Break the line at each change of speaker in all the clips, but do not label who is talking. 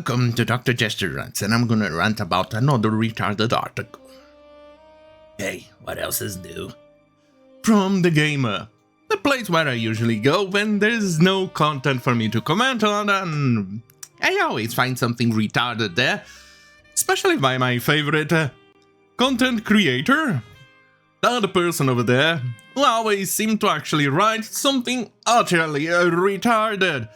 Welcome to Dr. Jester Rants, and I'm gonna rant about another retarded article. Hey, what else is new? From TheGamer, the place where I usually go when there's no content for me to comment on, and I always find something retarded there, especially by my favorite content creator, the other person over there, who always seems to actually write something utterly retarded.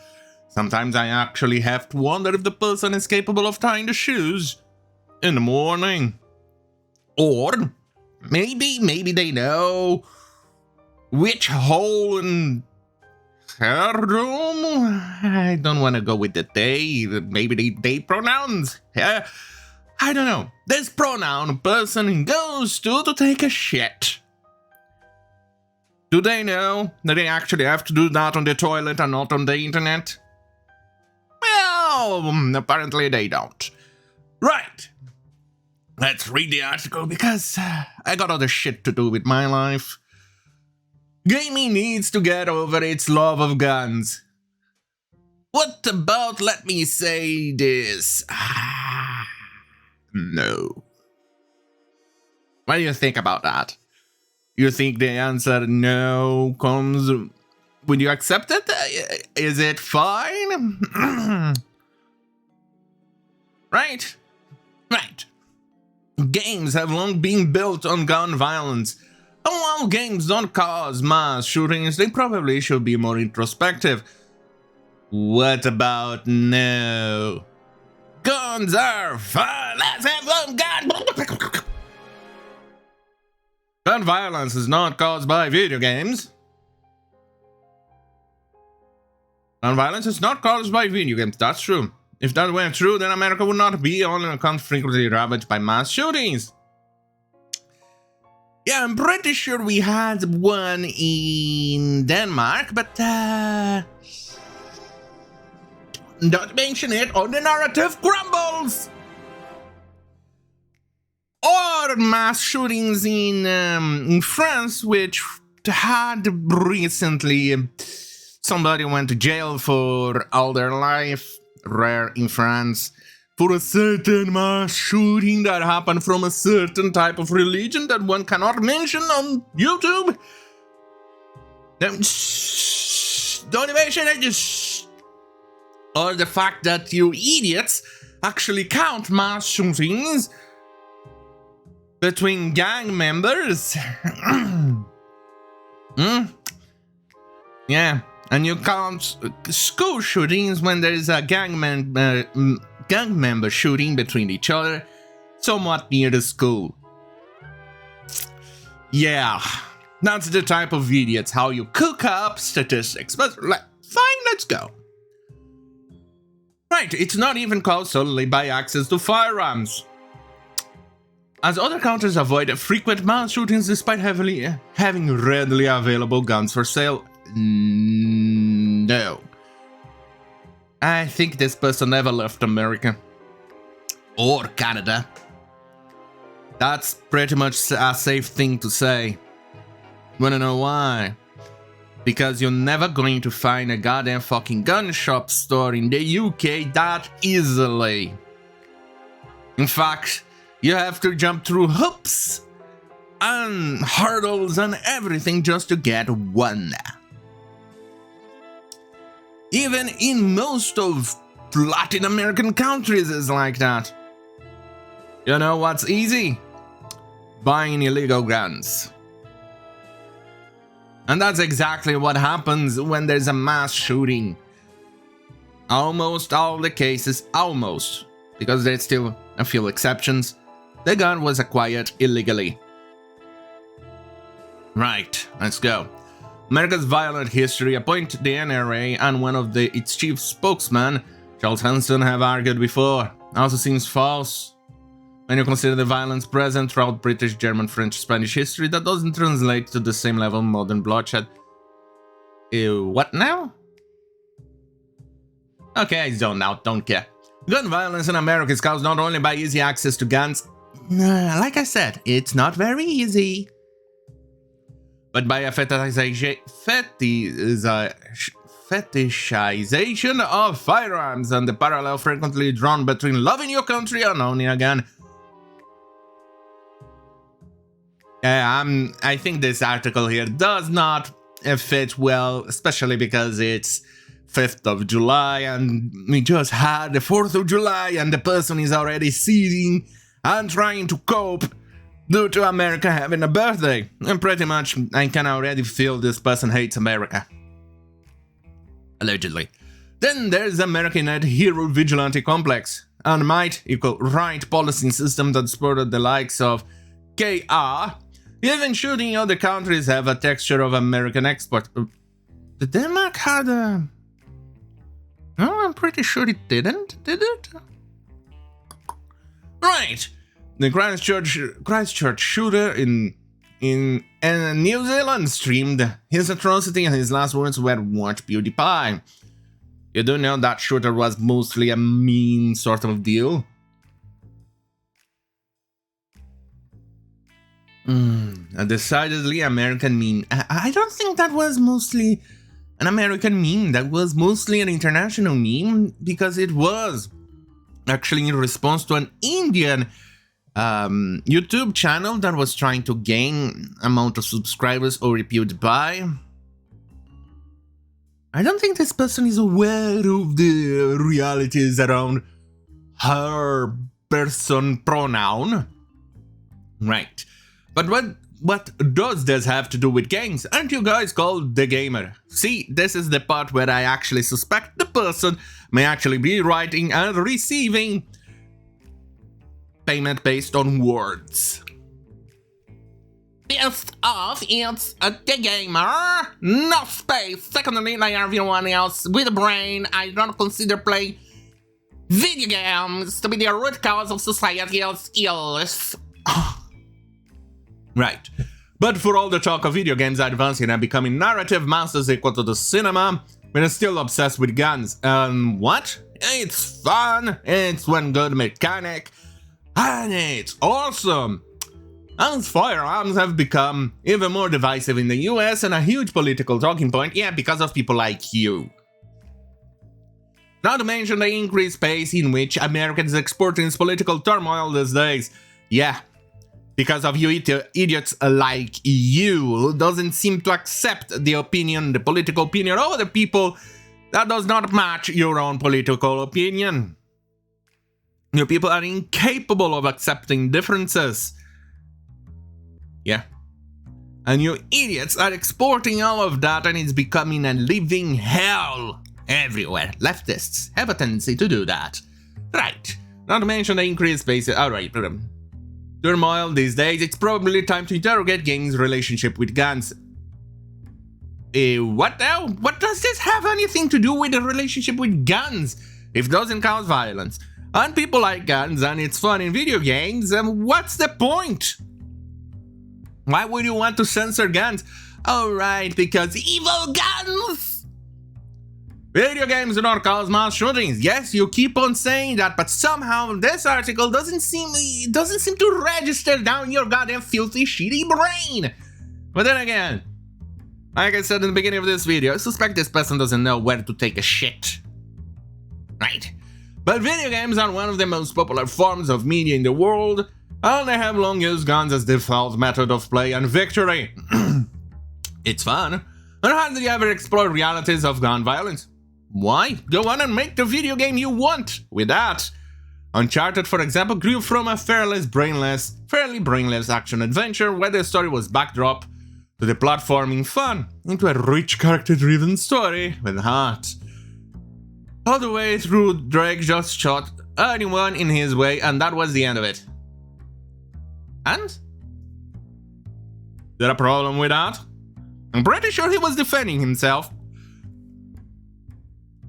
Sometimes I actually have to wonder if the person is capable of tying the shoes in the morning. Or maybe they know which hole in her room. I don't want to go with the they. Maybe they pronouns. I don't know. This pronoun a person goes to take a shit. Do they know that they actually have to do that on the toilet and not on the internet? Well, apparently they don't. Right. Let's read the article because I got other shit to do with my life. Gaming needs to get over its love of guns. What about, let me say this? No. What do you think about that? You think the answer no comes... Would you accept it? Is it fine? Right. Games have long been built on gun violence. And while games don't cause mass shootings, they probably should be more introspective. What about no? Guns are fun. Let's have some gun. Gun violence is not caused by video games. Gun violence is not caused by video games, that's true. If that were true, then America would not be on a country frequently ravaged by mass shootings. Yeah, I'm pretty sure we had one in Denmark, but don't mention it or the narrative crumbles! Or mass shootings in France, which had recently... Somebody went to jail for all their life, rare in France, for a certain mass shooting that happened from a certain type of religion that one cannot mention on YouTube. Don't mention it, just... Or the fact that you idiots actually count mass shootings between gang members. Yeah. And you count school shootings when there is a gang member shooting between each other, somewhat near the school. Yeah, that's the type of idiots how you cook up statistics. But fine, let's go. Right, it's not even caused solely by access to firearms, as other countries avoid frequent mass shootings despite having readily available guns for sale. No. I think this person never left America. Or Canada. That's pretty much a safe thing to say. Wanna know why? Because you're never going to find a goddamn fucking gun shop store in the UK that easily. In fact, you have to jump through hoops and hurdles and everything just to get one. Even in most of Latin American countries is like that. You know what's easy? Buying illegal guns. And that's exactly what happens when there's a mass shooting. Almost all the cases, almost, because there's still a few exceptions, the gun was acquired illegally. Right, let's go. America's violent history, a point the NRA and one of its chief spokesman, Charles Hanson, have argued before, also seems false when you consider the violence present throughout British, German, French, Spanish history that doesn't translate to the same level of modern bloodshed. Ew, what now? Okay, I zoned out, don't care. Gun violence in America is caused not only by easy access to guns, like I said, it's not very easy, but by a fetishization of firearms and the parallel frequently drawn between loving your country and owning a gun. I think this article here does not fit well, especially because it's 5th of July and we just had the 4th of July and the person is already seething and trying to cope due to America having a birthday. And pretty much I can already feel this person hates America. Allegedly. Then there's American-led hero vigilante complex and might equal right policing system that supported the likes of KR. Even shooting other countries have a texture of American export. Did Denmark had a... No, I'm pretty sure it didn't, did it? Right. The Christchurch shooter in New Zealand streamed his atrocity and his last words were "Watch PewDiePie." You do know that shooter was mostly a meme sort of deal. A decidedly American meme. I don't think that was mostly an American meme. That was mostly an international meme because it was actually in response to an Indian YouTube channel that was trying to gain amount of subscribers over PewDiePie. I don't think this person is aware of the realities around her person pronoun. Right. But what does this have to do with games? Aren't you guys called TheGamer? See, this is the part where I actually suspect the person may actually be writing and receiving payment based on words. Best off, it's TheGamer. No space. Secondly, like everyone else with a brain, I don't consider playing video games to be the root cause of society's ills. Right. But for all the talk of video games advancing and becoming narrative masters equal to the cinema, we're still obsessed with guns. What? It's fun, it's one good mechanic, and it's awesome! As firearms have become even more divisive in the US and a huge political talking point, yeah, because of people like you. Not to mention the increased pace in which America is exporting its political turmoil these days. Yeah. Because of you idiots like you, who doesn't seem to accept the political opinion of other people that does not match your own political opinion. You people are incapable of accepting differences. Yeah. And you idiots are exporting all of that and it's becoming a living hell everywhere. Leftists have a tendency to do that. Right. Not to mention the increased pace. Alright. Turmoil these days, it's probably time to interrogate gaming's relationship with guns. What now? What does this have anything to do with the relationship with guns? If it doesn't cause violence, and people like guns and it's fun in video games, then what's the point? Why would you want to censor guns? Alright, because evil guns! Video games do not cause mass shootings. Yes, you keep on saying that, but somehow this article doesn't seem to register down your goddamn filthy, shitty brain. But then again, like I said in the beginning of this video, I suspect this person doesn't know where to take a shit. Right. But video games are one of the most popular forms of media in the world, and they have long used guns as default method of play and victory. It's fun. And hardly ever explore realities of gun violence. Why? Go on and make the video game you want with that. Uncharted, for example, grew from a fairly brainless action-adventure where the story was backdrop to the platforming fun into a rich character-driven story with heart. All the way through, Drake just shot anyone in his way and that was the end of it. And? Is there a problem with that? I'm pretty sure he was defending himself.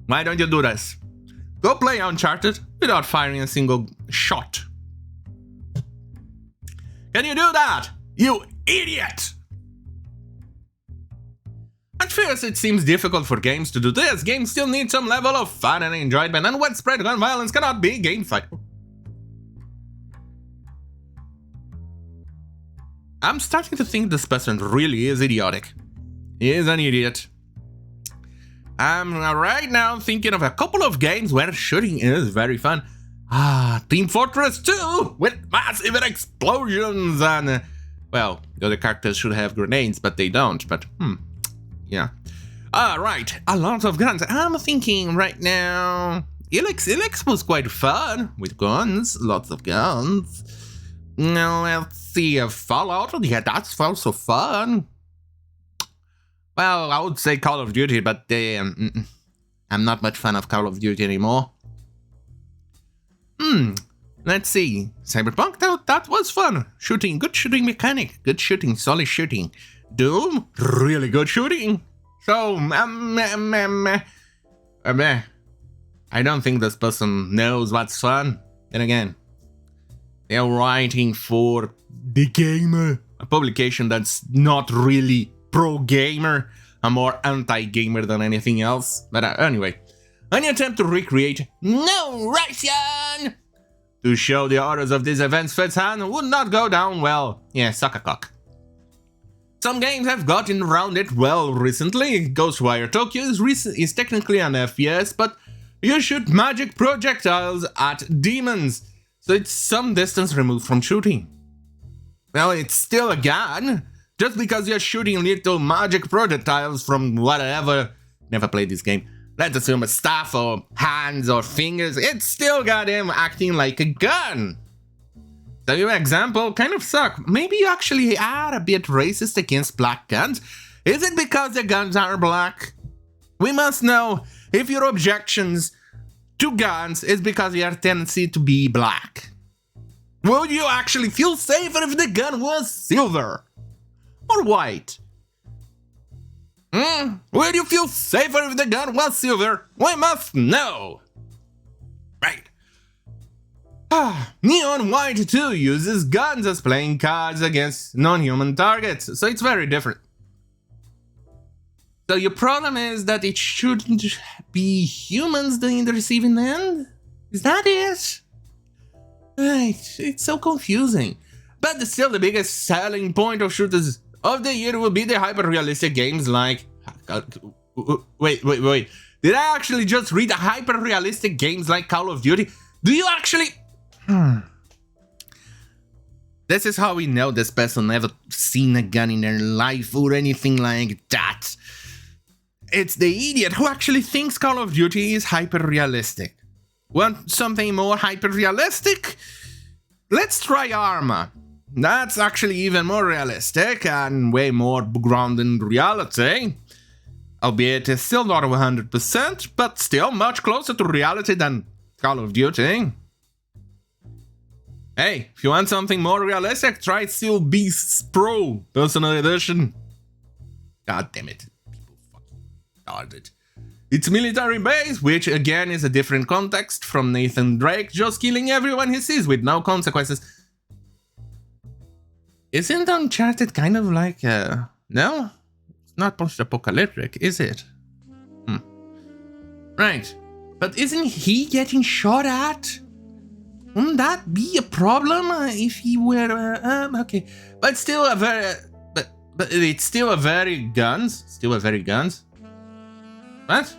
Why don't you do this? Go play Uncharted without firing a single shot. Can you do that? You idiot! At first it seems difficult for games to do this. Games still need some level of fun and enjoyment, and widespread gun violence cannot be gamified. I'm starting to think this person really is idiotic. He is an idiot. I'm right now thinking of a couple of games where shooting is very fun. Team Fortress 2 with massive explosions and, well, the other characters should have grenades, but they don't, but, yeah. Right, a lot of guns. I'm thinking right now, Elix was quite fun with guns, lots of guns. Now, let's see, Fallout, yeah, that's also fun. Well, I would say Call of Duty, but I'm not much fan of Call of Duty anymore. Let's see. Cyberpunk, that was fun. Shooting, good shooting mechanic. Good shooting, solid shooting. Doom, really good shooting. So, I don't think this person knows what's fun. Then again, they're writing for TheGamer, a publication that's not really pro-gamer, and more anti-gamer than anything else. But anyway, any attempt to recreate No Russian to show the orders of these events firsthand would not go down well. Yeah, suck a cock. Some games have gotten around it well recently. Ghostwire Tokyo is technically an FPS, but you shoot magic projectiles at demons, so it's some distance removed from shooting. Well, it's still a gun. Just because you're shooting little magic projectiles from whatever, never played this game, let's assume a staff or hands or fingers, it's still got him acting like a gun. So your example kind of suck. Maybe you actually are a bit racist against black guns. Is it because the guns are black? We must know if your objections to guns is because your tendency to be black. Would you actually feel safer if the gun was silver? Or white? Would you feel safer if the gun was silver? We must know! Right. Neon White 2 uses guns as playing cards against non-human targets, so it's very different. So your problem is that it shouldn't be humans in the receiving end? Is that it? Right, it's so confusing. But still the biggest selling point of shooters of the year will be the hyper-realistic games like... Wait. Did I actually just read hyper-realistic games like Call of Duty? Do you actually... This is how we know this person never seen a gun in their life or anything like that. It's the idiot who actually thinks Call of Duty is hyper-realistic. Want something more hyper-realistic? Let's try Arma. That's actually even more realistic and way more grounded in reality. Albeit it's still not 100%, but still much closer to reality than Call of Duty. Hey, if you want something more realistic, try Steel Beasts Pro Personal Edition. God damn it. People fucking started. It's military base, which again is a different context from Nathan Drake just killing everyone he sees with no consequences. Isn't Uncharted kind of like, no? It's not post-apocalyptic, is it? Right. But isn't he getting shot at? Wouldn't that be a problem if he were, okay. But still a very, but it's still a very guns. Still a very guns. What?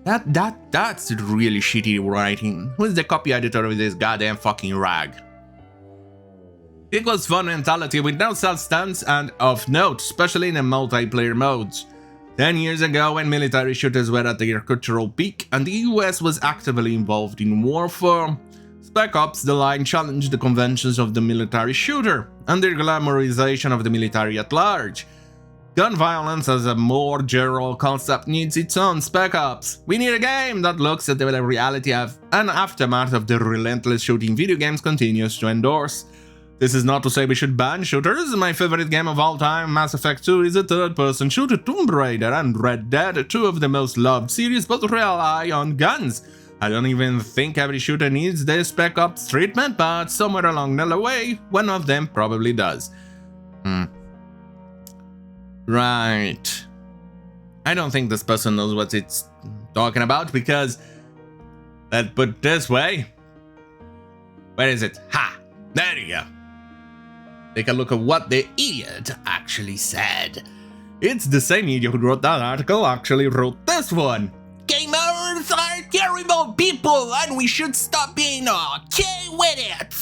That's really shitty writing. Who's the copy editor of this goddamn fucking rag? It was fun mentality with no substance and of note, especially in the multiplayer modes. 10 years ago, when military shooters were at their cultural peak and the US was actively involved in warfare, Spec Ops: The Line challenged the conventions of the military shooter and their glamorization of the military at large. Gun violence as a more general concept needs its own Spec Ops. We need a game that looks at the reality of an aftermath of the relentless shooting video games continues to endorse. This is not to say we should ban shooters. My favorite game of all time, Mass Effect 2, is a third-person shooter. Tomb Raider and Red Dead, two of the most loved series, both rely on guns. I don't even think every shooter needs the Spec Ops treatment, but somewhere along the way, one of them probably does. Right. I don't think this person knows what it's talking about because, let's put it this way. Where is it? Ha! There you go. Take a look at what the idiot actually said. It's the same idiot who wrote that article actually wrote this one. Gamers are terrible people and we should stop being okay with it.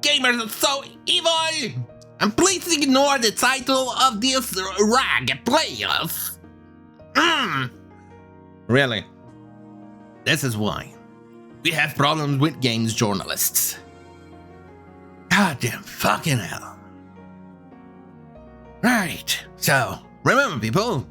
Gamers are so evil. And please ignore the title of this rag, please. Really? This is why we have problems with games journalists. Goddamn fucking hell. Right, so remember people,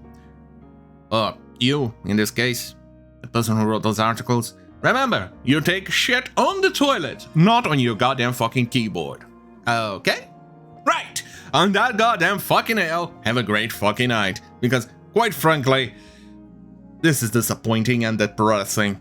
or you in this case, the person who wrote those articles, remember, you take shit on the toilet, not on your goddamn fucking keyboard. Okay? Right, on that goddamn fucking hell, have a great fucking night, because quite frankly, this is disappointing and depressing.